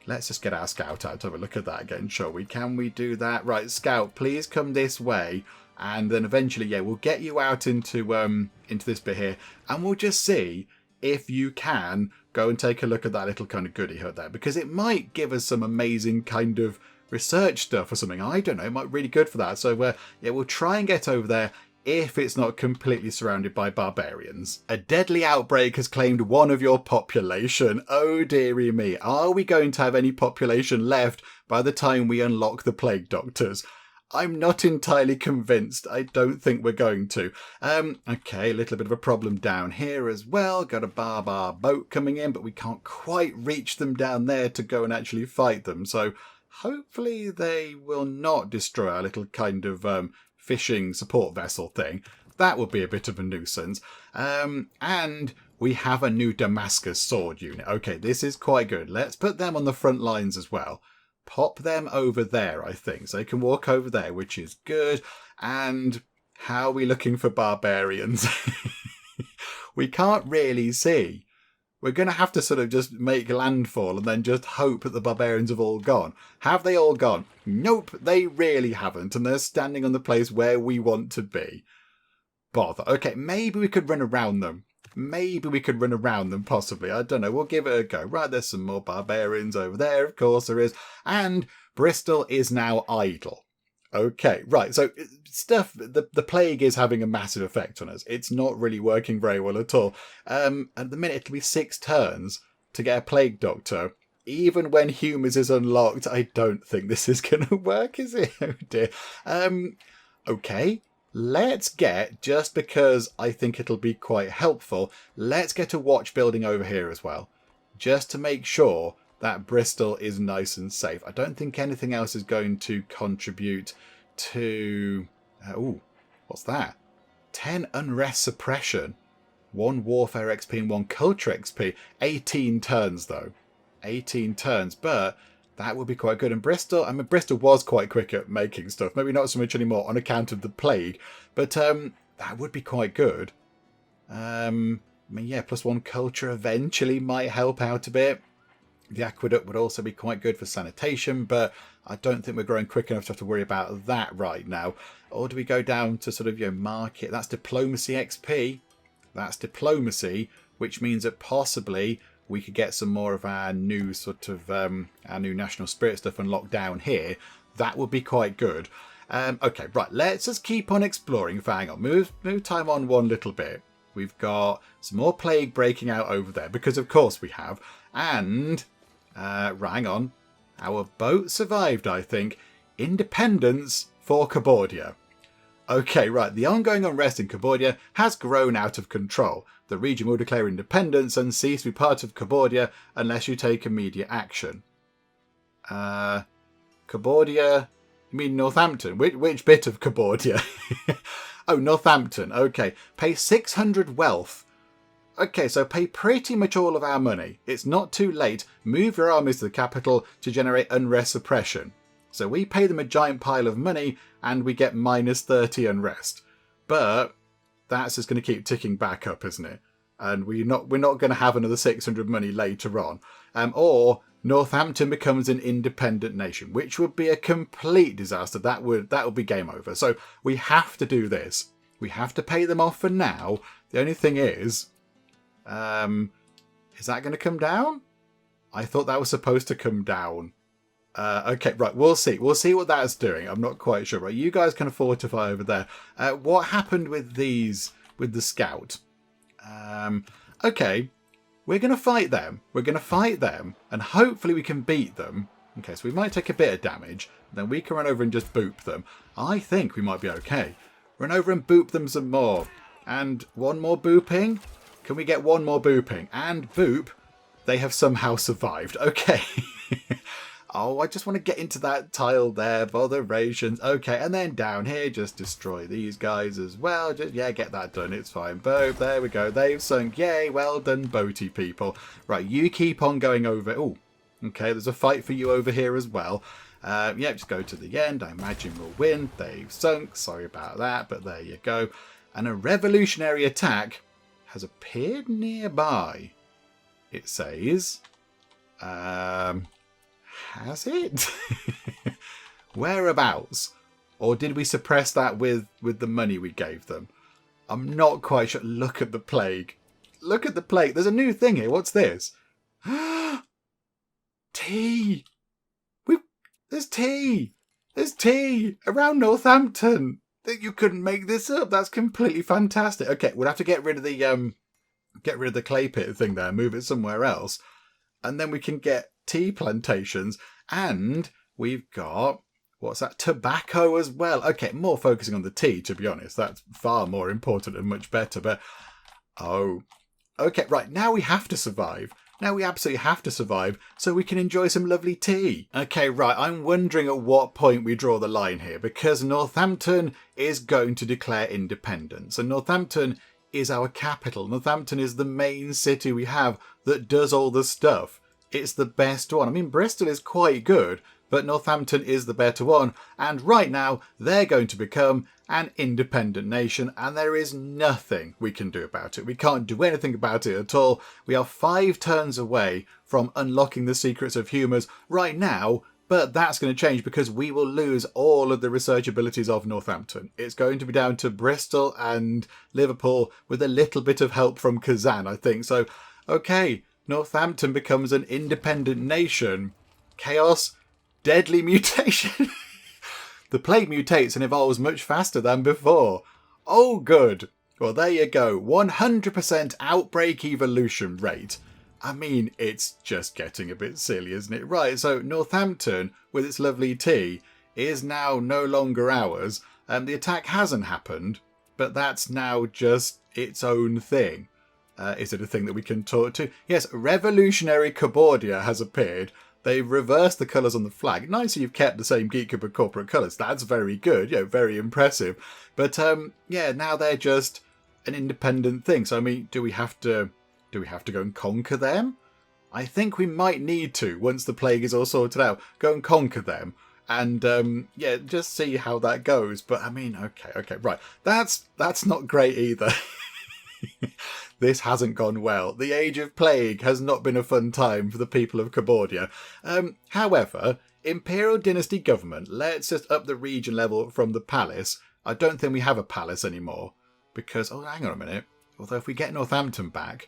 Let's just get our scout out to have a look at that again, shall we? Can we do that? Right, scout, please come this way. And then eventually, yeah, we'll get you out into this bit here, and we'll just see if you can go and take a look at that little kind of goodie hut there, because it might give us some amazing kind of research stuff or something. I don't know, it might be really good for that. So yeah, we'll try and get over there if it's not completely surrounded by barbarians. A deadly outbreak has claimed one of your population. Oh dearie me, are we going to have any population left by the time we unlock the plague doctors? I'm not entirely convinced. I don't think we're going to. Okay, a little bit of a problem down here as well. Got a barbar boat coming in, but we can't quite reach them down there to go and actually fight them. So hopefully they will not destroy our little kind of fishing support vessel thing. That would be a bit of a nuisance. And we have a new Damascus sword unit. Okay, this is quite good. Let's put them on the front lines as well. Pop them over there, I think. So they can walk over there, which is good. And how are we looking for barbarians? We can't really see. We're going to have to sort of just make landfall and then just hope that the barbarians have all gone. Have they all gone? Nope, they really haven't. And they're standing on the place where we want to be. Bother. Okay, maybe we could run around them. Possibly. I don't know. We'll give it a go. Right, there's some more barbarians over there. Of course there is. And Bristol is now idle. Okay, right. So the plague is having a massive effect on us. It's not really working very well at all. At the minute, it'll be 6 turns to get a plague doctor. Even when Humors is unlocked, I don't think this is going to work, is it? Oh dear. Okay. Let's get, just because I think it'll be quite helpful, let's get a watch building over here as well. Just to make sure that Bristol is nice and safe. I don't think anything else is going to contribute to... what's that? 10 unrest suppression. 1 warfare XP and 1 culture XP. 18 turns though. 18 turns, but... that would be quite good. And Bristol, I mean, Bristol was quite quick at making stuff. Maybe not so much anymore on account of the plague. But that would be quite good. I mean, yeah, +1 culture eventually might help out a bit. The aqueduct would also be quite good for sanitation. But I don't think we're growing quick enough to have to worry about that right now. Or do we go down to sort of, market? That's diplomacy XP. That's diplomacy, which means that possibly... we could get some more of our new sort of, our new national spirit stuff unlocked down here. That would be quite good. Okay, right, let's just keep on exploring. Hang on, move time on one little bit. We've got some more plague breaking out over there, because of course we have. And, hang on, our boat survived, I think. Independence for Cupboardia. Okay, right, the ongoing unrest in Cupboardia has grown out of control. The region will declare independence and cease to be part of Cupboardia unless you take immediate action. Cupboardia? You mean Northampton? Which bit of Cupboardia? Oh, Northampton. Okay. Pay 600 wealth. Okay, so pay pretty much all of our money. It's not too late. Move your armies to the capital to generate unrest suppression. So we pay them a giant pile of money and we get -30 unrest. But... that's just going to keep ticking back up, isn't it? and we're not going to have another 600 money later on. Or Northampton becomes an independent nation, which would be a complete disaster. That would be game over. So we have to do this. We have to pay them off for now. The only thing is that going to come down? I thought that was supposed to come down. Okay, right, we'll see. We'll see what that's doing. I'm not quite sure. Right, you guys can fortify over there. What happened with these, with the scout? Okay, we're going to fight them. We're going to fight them, and hopefully we can beat them. Okay, so we might take a bit of damage. Then we can run over and just boop them. I think we might be okay. Run over and boop them some more. And one more booping. Can we get one more booping? And boop. They have somehow survived. Okay. Oh, I just want to get into that tile there. Botherations. Okay, and then down here, just destroy these guys as well. Just, yeah, get that done. It's fine. Boop. There we go. They've sunk. Yay, well done, boaty people. Right, you keep on going over. Oh, okay, there's a fight for you over here as well. Yeah, just go to the end. I imagine we'll win. They've sunk. Sorry about that, but there you go. And a revolutionary attack has appeared nearby. It says, has it? Whereabouts? Or did we suppress that with the money we gave them? I'm not quite sure. Look at the plague. Look at the plague. There's a new thing here. What's this? Tea. There's tea. There's tea around Northampton. You couldn't make this up. That's completely fantastic. Okay, we'll have to get rid of the clay pit thing there, move it somewhere else, and then we can get tea plantations, and we've got, what's that, tobacco as well. Okay, more focusing on the tea, to be honest. That's far more important and much better, but oh, okay, right, now we have to survive. Now we absolutely have to survive so we can enjoy some lovely tea. Okay, right, I'm wondering at what point we draw the line here, because Northampton is going to declare independence, and Northampton is our capital. Northampton is the main city we have that does all the stuff. It's the best one. I mean, Bristol is quite good, but Northampton is the better one. And right now, they're going to become an independent nation, and there is nothing we can do about it. We can't do anything about it at all. We are 5 turns away from unlocking the secrets of humours right now, but that's going to change because we will lose all of the research abilities of Northampton. It's going to be down to Bristol and Liverpool with a little bit of help from Kazan, I think. So, okay, Northampton becomes an independent nation. Chaos, deadly mutation. The plague mutates and evolves much faster than before. Oh, good. Well, there you go. 100% outbreak evolution rate. I mean, it's just getting a bit silly, isn't it? Right, so Northampton, with its lovely tea, is now no longer ours. The attack hasn't happened, but that's now just its own thing. Is it a thing that we can talk to? Yes, revolutionary Cupboardia has appeared. They've reversed the colours on the flag. Nice you've kept the same Geek Cupboard corporate colours. That's very good, very impressive. But, yeah, now they're just an independent thing. So, I mean, do we have to go and conquer them? I think we might need to, once the plague is all sorted out, go and conquer them. And, yeah, just see how that goes. But, I mean, okay, right. That's not great either. This hasn't gone well. The Age of Plague has not been a fun time for the people of Cupboardia. However, Imperial Dynasty government, let's just up the region level from the palace. I don't think we have a palace anymore. Because, oh, hang on a minute. Although if we get Northampton back,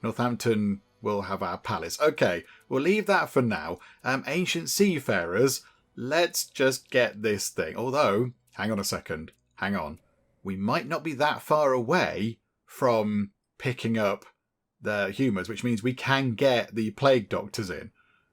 Northampton will have our palace. Okay, we'll leave that for now. Ancient seafarers, let's just get this thing. Although, hang on a second. Hang on. We might not be that far away from picking up the humours, which means we can get the plague doctors in.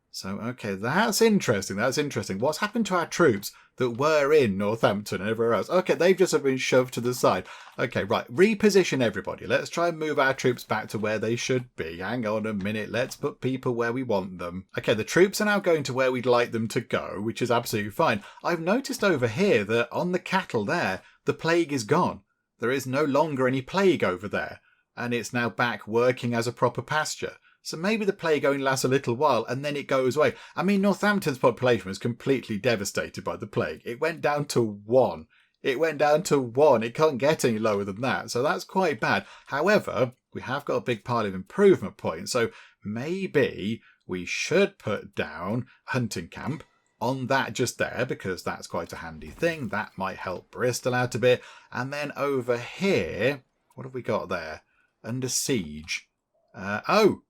So, okay, that's interesting. That's interesting. What's happened to our troops that were in Northampton and everywhere else? Okay, they've just been shoved to the side. Okay, right, reposition everybody. Let's try and move our troops back to where they should be. Hang on a minute. Let's put people where we want them. Okay, the troops are now going to where we'd like them to go, which is absolutely fine. I've noticed over here that on the cattle there, the plague is gone. There is no longer any plague over there, and it's now back working as a proper pasture. So maybe the plague only lasts a little while and then it goes away. I mean, Northampton's population was completely devastated by the plague. It went down to 1 It went down to 1. It can't get any lower than that. So that's quite bad. However, we have got a big pile of improvement points. So maybe we should put down hunting camp on that just there, because that's quite a handy thing. That might help Bristol out a bit. And then over here, what have we got there? Under siege. Oh,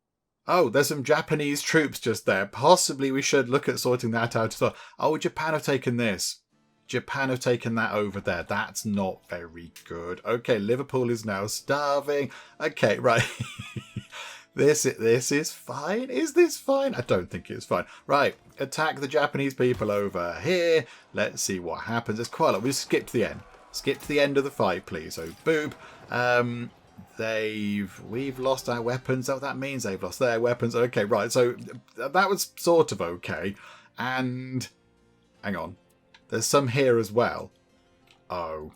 there's some Japanese troops just there. Possibly we should look at sorting that out as well. Oh, Japan have taken this. Japan have taken that over there. That's not very good. Okay, Liverpool is now starving. Okay, right. This is fine. Is this fine? I don't think it's fine. Right, attack the Japanese people over here. Let's see what happens. It's quite a lot. We'll skip to the end. Skip to the end of the fight, please. So, boop. We've lost our weapons. Oh, that means they've lost their weapons. Okay, right. So that was sort of okay. And hang on. There's some here as well. Oh.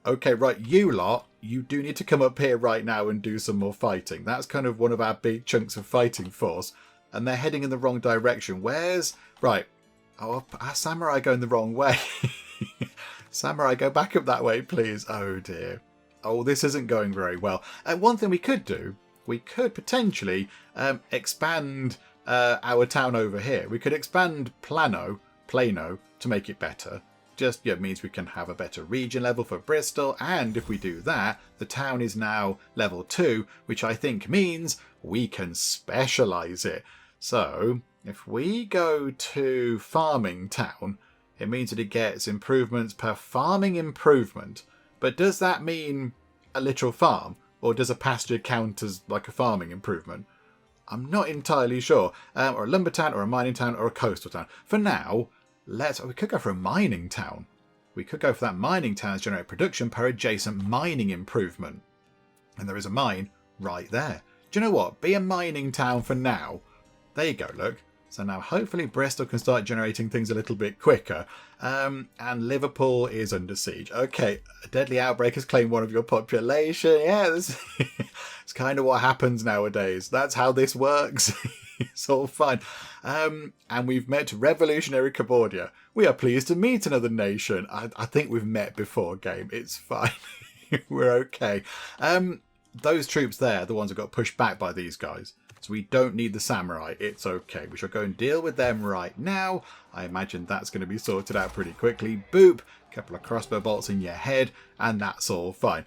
Okay, right. You lot, you do need to come up here right now and do some more fighting. That's kind of one of our big chunks of fighting force. And they're heading in the wrong direction. Where's... Right. Oh, our samurai going the wrong way. Samurai, go back up that way, please. Oh, dear. Oh, this isn't going very well. One thing we could do, we could potentially expand our town over here. We could expand Plano, to make it better. Just means we can have a better region level for Bristol. And if we do that, the town is now level 2, which I think means we can specialise it. So if we go to farming town, it means that it gets improvements per farming improvement. But does that mean a literal farm? Or does a pasture count as like a farming improvement? I'm not entirely sure. Or a lumber town, or a mining town, or a coastal town. For now, we could go for a mining town. We could go for that mining town to generate production per adjacent mining improvement. And there is a mine right there. Do you know what? Be a mining town for now. There you go, look. So now hopefully Bristol can start generating things a little bit quicker. And Liverpool is under siege. Okay, a deadly outbreak has claimed one of your population. Yeah, it's kind of what happens nowadays. That's how this works. It's all fine. And we've met Revolutionary Cupboardia. We are pleased to meet another nation. I think we've met before, game. It's fine. We're okay. Those troops there, the ones that got pushed back by these guys. So we don't need the samurai. It's okay. We shall go and deal with them right now. I imagine that's going to be sorted out pretty quickly. Boop. A couple of crossbow bolts in your head. And that's all fine.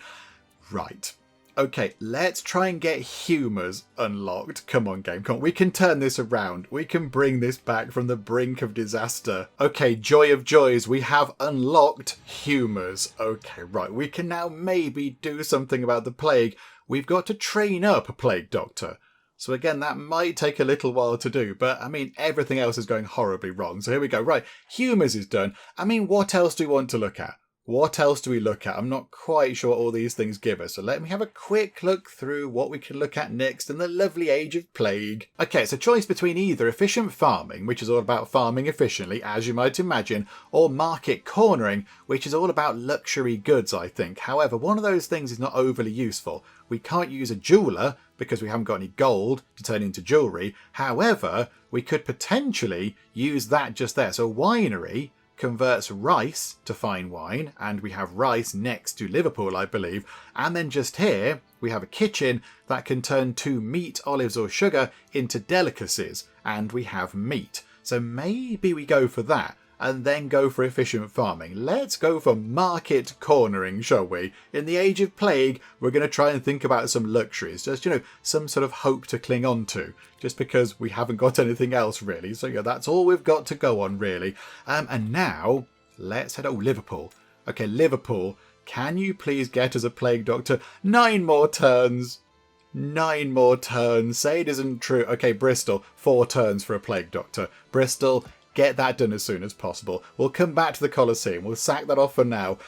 Right. Okay, let's try and get humours unlocked. Come on, game. Come on. We can turn this around. We can bring this back from the brink of disaster. Okay, joy of joys. We have unlocked humours. Okay, right. We can now maybe do something about the plague. We've got to train up a plague doctor. So again, that might take a little while to do, but I mean, everything else is going horribly wrong. So here we go. Right, humours is done. I mean, what else do we want to look at? What else do we look at? I'm not quite sure what all these things give us. So let me have a quick look through what we can look at next in the lovely age of plague. Okay, it's a choice between either efficient farming, which is all about farming efficiently, as you might imagine, or market cornering, which is all about luxury goods, I think. However, one of those things is not overly useful. We can't use a jeweller because we haven't got any gold to turn into jewellery. However, we could potentially use that just there. So winery converts rice to fine wine, and we have rice next to Liverpool, I believe. And then just here, we have a kitchen that can turn to meat, olives or sugar into delicacies, and we have meat. So maybe we go for that, and then go for efficient farming. Let's go for market cornering, shall we? In the age of plague, we're going to try and think about some luxuries. Just, some sort of hope to cling on to. Just because we haven't got anything else, really. So, yeah, that's all we've got to go on, really. And now, let's head... Oh, Liverpool. Okay, Liverpool, can you please get us a plague doctor? 9 more turns. 9 more turns. Say it isn't true. Okay, Bristol, 4 turns for a plague doctor. Bristol... get that done as soon as possible. We'll come back to the Colosseum. We'll sack that off for now.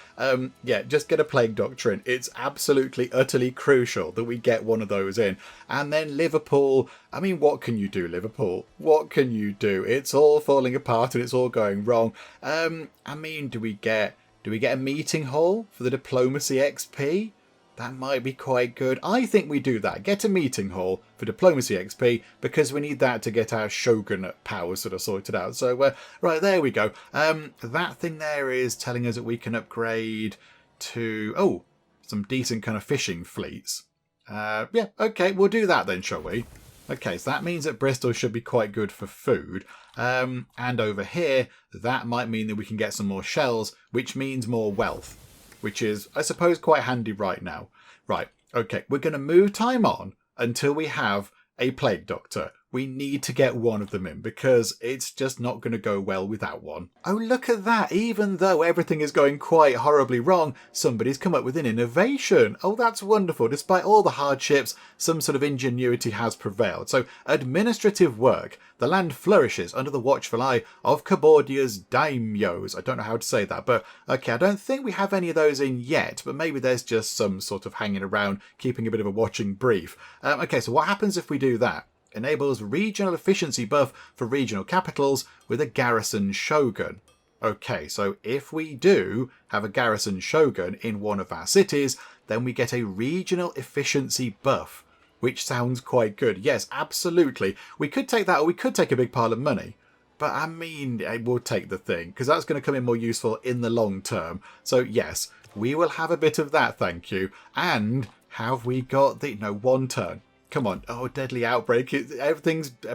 Yeah, just get a plague doctor in. It's absolutely, utterly crucial that we get one of those in. And then Liverpool. I mean, what can you do, Liverpool? What can you do? It's all falling apart and it's all going wrong. I mean, do we get a meeting hall for the diplomacy XP? That might be quite good. I think we do that. Get a meeting hall for diplomacy XP because we need that to get our shogunate powers sort of sorted out. So, right, there we go. That thing there is telling us that we can upgrade to, some decent kind of fishing fleets. Yeah, okay, we'll do that then, shall we? Okay, so that means that Bristol should be quite good for food. And over here, that might mean that we can get some more shells, which means more wealth. Which is, I suppose, quite handy right now. Right, okay, we're going to move time on until we have a plague doctor. We need to get one of them in because it's just not going to go well without one. Oh, look at that. Even though everything is going quite horribly wrong, somebody's come up with an innovation. Oh, that's wonderful. Despite all the hardships, some sort of ingenuity has prevailed. So, administrative work. The land flourishes under the watchful eye of Cupboardia's daimyos. I don't know how to say that, but okay, I don't think we have any of those in yet, but maybe there's just some sort of hanging around, keeping a bit of a watching brief. Okay, so what happens if we do that? Enables regional efficiency buff for regional capitals with a garrison shogun. Okay, so if we do have a garrison shogun in one of our cities, then we get a regional efficiency buff, which sounds quite good. Yes, absolutely. We could take that, or we could take a big pile of money. But I mean, we'll take the thing, because that's going to come in more useful in the long term. So yes, we will have a bit of that, thank you. And have we got the, no, 1 turn. Come on. Oh, deadly outbreak.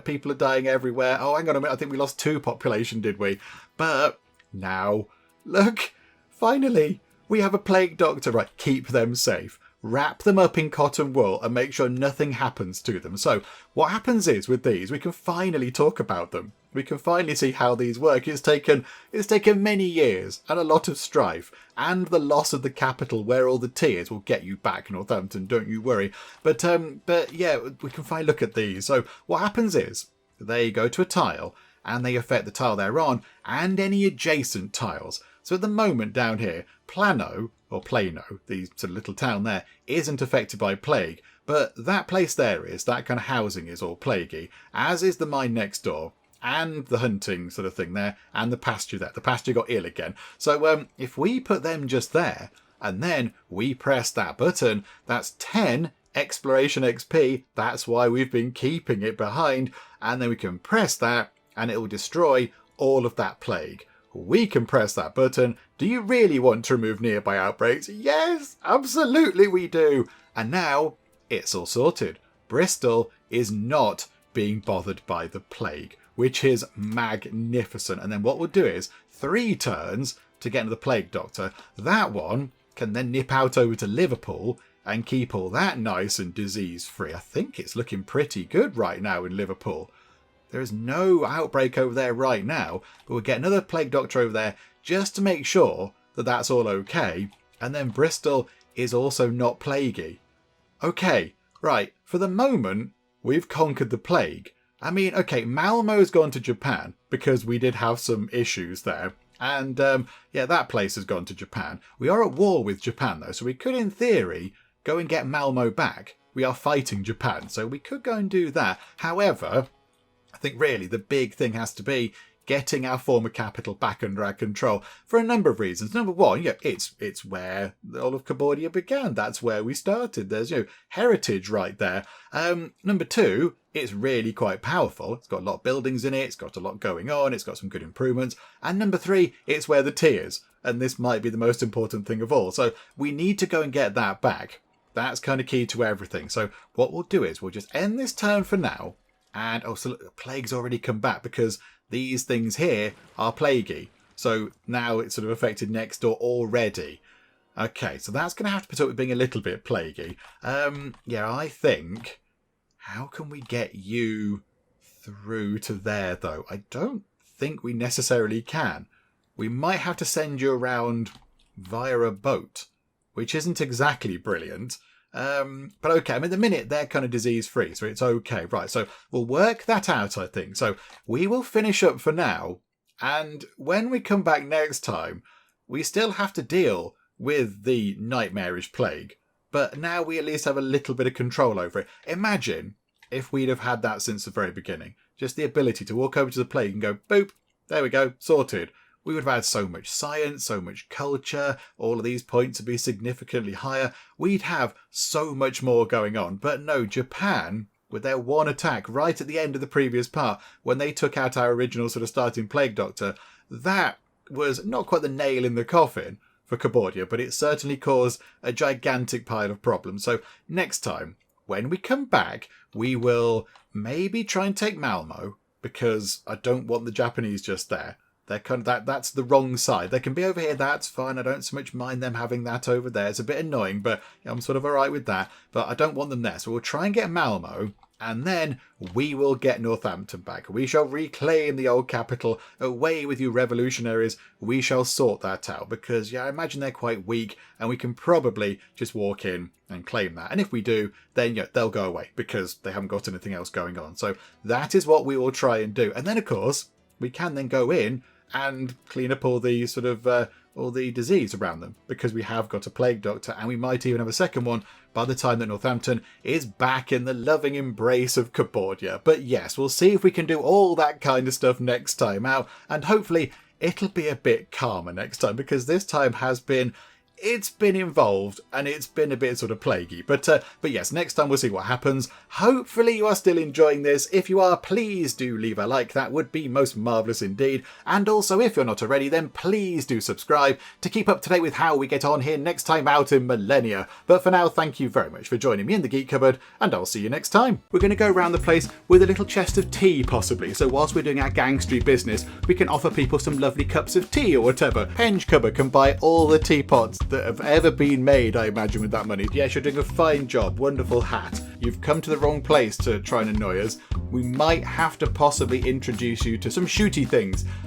People are dying everywhere. Oh, hang on a minute. I think we lost 2 population, did we? But now, look, finally, we have a plague doctor. Right, keep them safe. Wrap them up in cotton wool and make sure nothing happens to them. So what happens is with these, we can finally talk about them. We can finally see how these work. It's taken many years and a lot of strife and the loss of the capital where all the tears will get you back, Northampton, don't you worry. But yeah, we can finally look at these. So what happens is they go to a tile and they affect the tile they're on and any adjacent tiles. So at the moment down here, Plano, the sort of little town there, isn't affected by plague, but that place there is, that kind of housing is all plaguey, as is the mine next door, and the hunting sort of thing there, and the pasture there. The pasture got ill again. So if we put them just there, and then we press that button, that's 10 exploration XP, that's why we've been keeping it behind, and then we can press that, and it will destroy all of that plague. We can press that button. Do you really want to remove nearby outbreaks? Yes, absolutely we do. And now it's all sorted. Bristol is not being bothered by the plague, which is magnificent. And then what we'll do is 3 turns to get into the plague doctor. That one can then nip out over to Liverpool and keep all that nice and disease free. I think it's looking pretty good right now in Liverpool. There is no outbreak over there right now, but we'll get another plague doctor over there just to make sure that that's all okay. And then Bristol is also not plaguey. Okay, right, for the moment, we've conquered the plague. I mean, okay, Malmo's gone to Japan because we did have some issues there. And yeah, that place has gone to Japan. We are at war with Japan though, so we could in theory go and get Malmo back. We are fighting Japan, so we could go and do that. However, I think really the big thing has to be getting our former capital back under our control for a number of reasons. Number one, yeah, it's where all of Cupboardia began. That's where we started. There's heritage right there. Number two, it's really quite powerful. It's got a lot of buildings in it. It's got a lot going on. It's got some good improvements. And number three, it's where the tea is. And this might be the most important thing of all. So we need to go and get that back. That's kind of key to everything. So what we'll do is we'll just end this turn for now. And so look, the plague's already come back because these things here are plaguey. So now it's sort of affected next door already. Okay, so that's going to have to put up with being a little bit plaguey. Yeah, I think... How can we get you through to there, though? I don't think we necessarily can. We might have to send you around via a boat, which isn't exactly brilliant. But okay, I mean, at the minute, they're kind of disease-free, so it's okay. Right, so we'll work that out, I think. So we will finish up for now, and when we come back next time, we still have to deal with the nightmarish plague. But now we at least have a little bit of control over it. Imagine if we'd have had that since the very beginning. Just the ability to walk over to the plague and go, boop, there we go, sorted. we would have had so much science, so much culture, all of these points would be significantly higher. We'd have so much more going on. But no, Japan, with their one attack right at the end of the previous part, when they took out our original sort of starting Plague Doctor, that was not quite the nail in the coffin for Cupboardia, but it certainly caused a gigantic pile of problems. So next time, when we come back, we will maybe try and take Malmo, because I don't want the Japanese just there. They're kind of that's the wrong side. They can be over here, that's fine. I don't so much mind them having that over there. It's a bit annoying, but I'm sort of alright with that. But I don't want them there. So we'll try and get Malmo, and then we will get Northampton back. We shall reclaim the old capital. Away with you revolutionaries. We shall sort that out, because I imagine they're quite weak, and we can probably just walk in and claim that. And if we do, then they'll go away, because they haven't got anything else going on. So that is what we will try and do. And then, of course, we can then go in and clean up all the sort of all the disease around them, because we have got a Plague Doctor, and we might even have a second one by the time that Northampton is back in the loving embrace of Cupboardia. But yes, we'll see if we can do all that kind of stuff next time out, and hopefully it'll be a bit calmer next time, because this time it's been involved, and it's been a bit sort of plaguey. But yes, next time we'll see what happens. Hopefully you are still enjoying this. If you are, please do leave a like. That would be most marvellous indeed. And also, if you're not already, then please do subscribe to keep up to date with how we get on here next time out in Millennia. But for now, thank you very much for joining me in the Geek Cupboard, and I'll see you next time. We're going to go around the place with a little chest of tea, possibly. So whilst we're doing our gangstery business, we can offer people some lovely cups of tea or whatever. Penge Cupboard can buy all the teapots that have ever been made, I imagine, with that money. Yes, you're doing a fine job. Wonderful hat. You've come to the wrong place to try and annoy us. We might have to possibly introduce you to some shooty things.